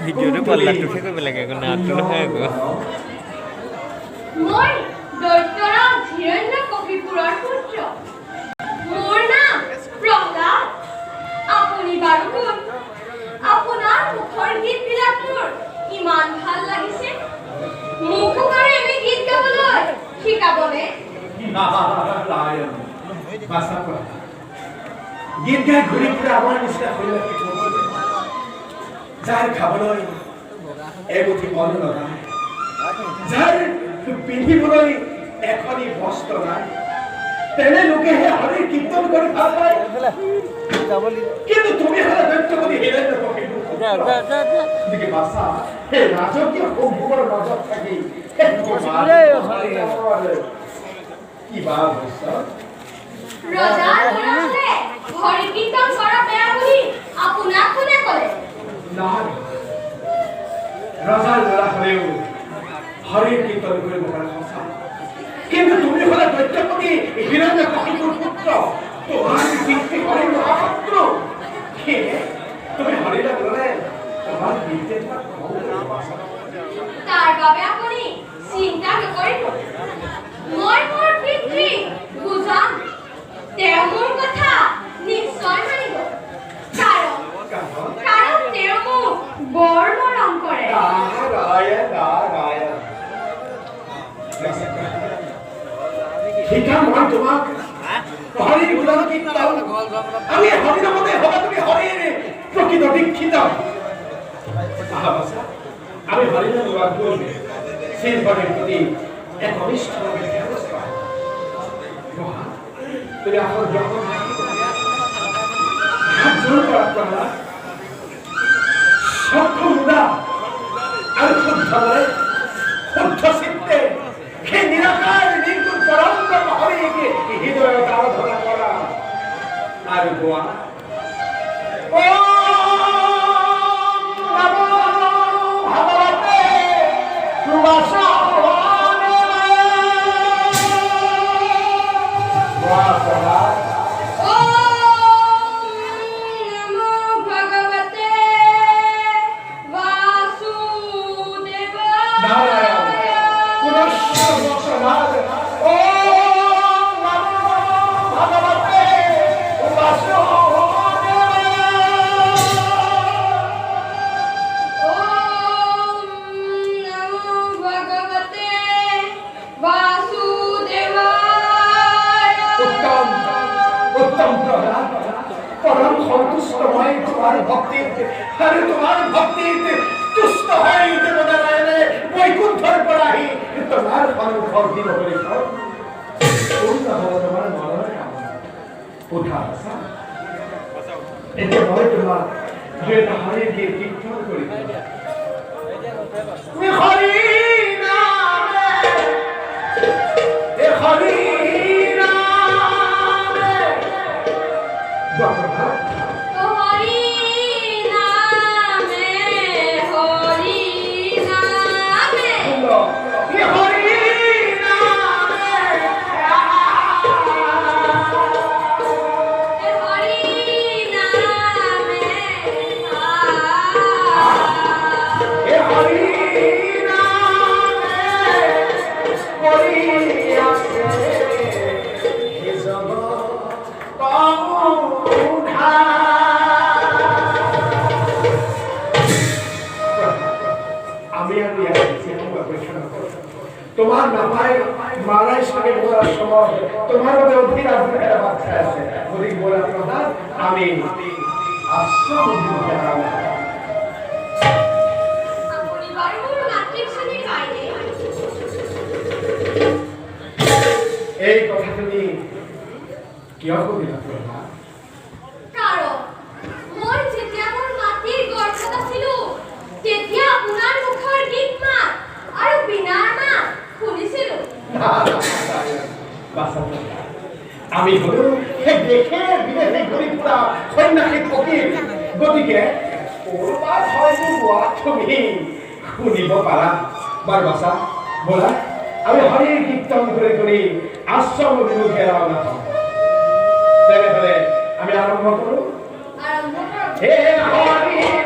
ভিডিওটো পল্লাটোকে কৰিব লাগে আকৌ নাটটো নহয় আকৌ মই দৈত্যৰাজ হিৰণ্যকশিপুৰৰ পুত্ৰ মোৰ নাম প্ৰহ্লাদ আপুনি বাৰু কোন আপোনাৰ মুখৰ গীতবিলাক মোৰ ইমান ভাল লাগিছে মোকো পাৰে আমি গীত গাবলৈ শিকাবনে গীত গাই ঘূৰি ফুৰা আমাৰ নিচিনা হৈ যাৰ খাবলৈ এমুঠি অন্ন নাই যাৰ পিন্ধিবলৈ এখনি বস্ত্ৰ নাই তেনে লোকেহে হৰিৰ কীৰ্তন কৰি ভাল পায় কিন্তু তুমি হলে দৈত্যপতি হিৰণ্যকশিপু সেই ৰাজকীয় সম্ভোগৰ মাজত থাকি কিবা অৱস্থা ৰজাৰ ল'ৰা হলে হৰি কীৰ্তন কৰা বেয়া বুলি আপোনাক কোনে ক'লে ৰজাৰ ল'ৰা হলেও হৰিৰ কীৰ্তন কৰিব পাৰে সঁচা কিন্তু তুমি হলে দৈত্যপতি হিৰণ্যকশিপুৰ পুত্ৰ তোমাৰ পিতৃ হৰিৰ মহাশত্ৰু তুমি হৰিলে ল'লে তোমাৰ পিতৃ তাৰ বাবে আপুনি চিন্তা নকৰিব মই মোৰ পিতৃ বুজাম তেওঁ মোৰ কথা নিশ্চয় মানিব কাৰণ তেওঁ মোক বৰ মৰম কৰে শিকা মই তোমাক হৰিৰ গুণৰ কীৰ্তন আমি হৰিৰ নামতে হবা তুমি হৰিৰ প্ৰকৃত দীক্ষিত আমি হৰিৰ নাম লোৱা গৈ শিলভৰিৰ প্ৰতি এক অনিষ্টভাৱে ব্যৱস্থা তুমি আকৌ যখন জোৰ কৰা প্ৰহ্লাদ সক্ষম মুদা আৰু শুদ্ধভাৱে শুদ্ধ চিত্তে সেই নিৰাকাৰ নিৰ্গুণ পৰম হৰিকে হৃদয়ত আৰাধনা কৰা আৰু গোৱা परम संतुष्ट হয় তোমার ভক্তিতে আর তোমার ভক্তিতে তুষ্ট হয় দেবতারায়ণে বৈকুণ্ঠৰ পৰা আহি তোমাৰ সন্মুখৰ দিন পৰিষদ পূৰ্ণ হ'ব তোমাৰ মনৰ কামনা উঠা আছা এতিয়া মই তোমাক দুই এটা হৰি গীত কীৰ্তন কৰি হৰি নামে হৰি নামে বাবা হরি নামে হরি নামে তোমার নাপায় মারাই সঙ্গে বলার সময় তোমার মধ্যে অধীর আগ্রহের বাচ্চা আছে অধিক বলার কথা আমি আশ্রম এই কথা তুমি কিয় কবিলা কারণ মোৰ যেতিয়া মোৰ মাটিৰ গৰ্ভত আছিলো তেতিয়া আপোনাৰ মুখৰ গীত মাত আৰু বিনাৰ মাত শুনিছিলো আমি হলো দেখে বিদেশে ঘুরি পুরা সন্ন্যাসী ফকির গতিকে ওরবার হয়তো গোয়া তুমি শুনিব পারা বার বাসা বলা আমি হরি কীর্তন করে আশ্রম অভিমুখে রওনা হব তেনেহলে আমি আরম্ভ করো আৰম্ভ কৰক হে হরি